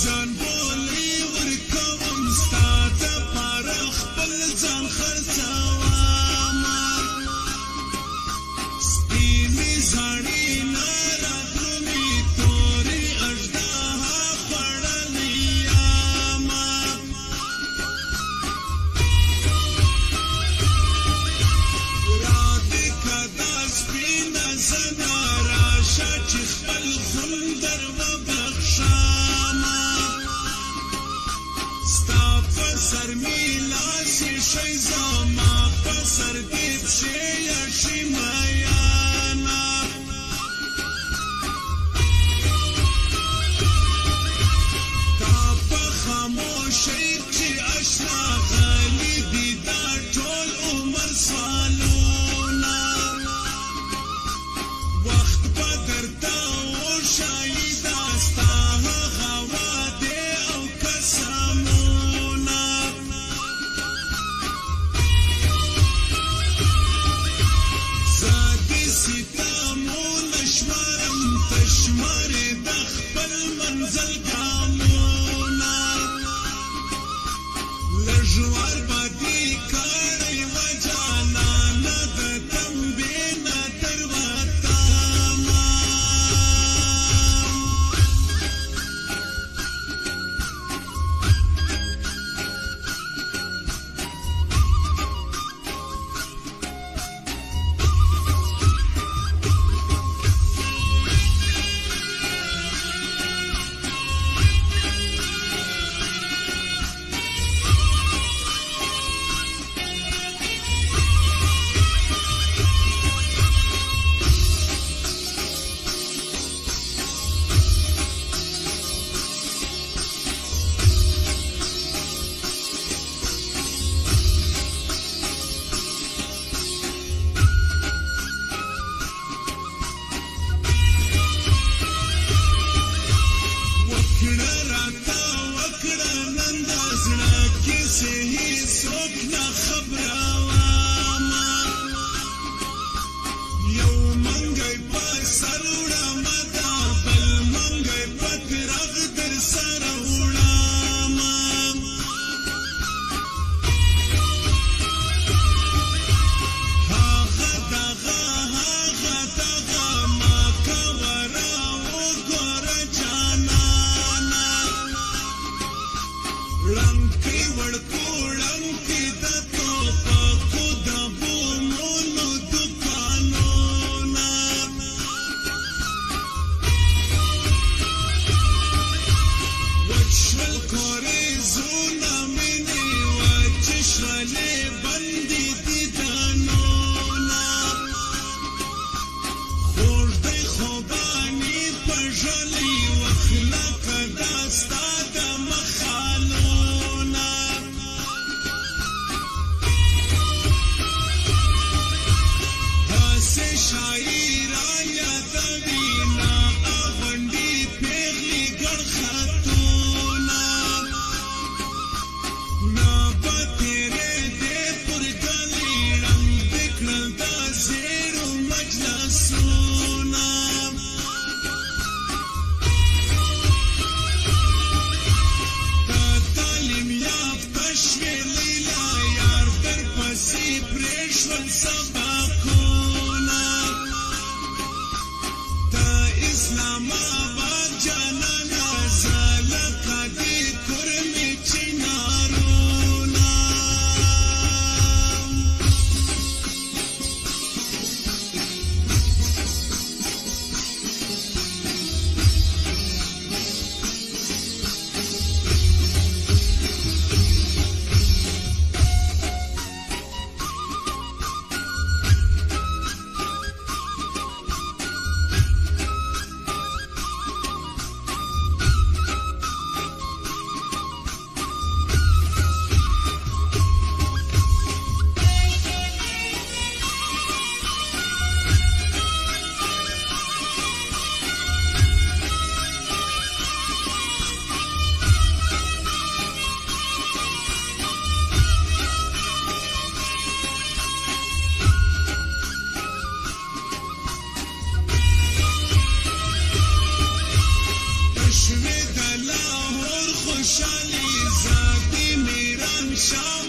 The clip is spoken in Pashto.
ځان بولې ورکوم ستا دپاره خپل ځان خرڅومه سپینې زاړې نه راتلمې تورې اژدها خوړلې یمه رادې که دا سپینه زنه راشه چې خپل خون در وبخښمه ستا په سر مې لاس ایښی زما په سر دې پښې ایښي میانه تا په خاموشۍ چې اشنا غلي دي دا ټول عمر سوالونه وخت به درته وښایي دا ستا هغه وعدې او قسمونه زه دې ستمونه شمارم ته شمارې د خپل منزل ګامونه لږ ور به دې کړی وه جانانه د تنبې نه در وتمه وکړه راته وکړه نن د زړه کیسې هېڅوک نه خبرومه یو منګی په سر وړمه دا بل منګی په ترغ در سره وړمه هغه دغه ما کوه راوګوره جانانه ړنګې وړکو ړنګې د توپکو شاه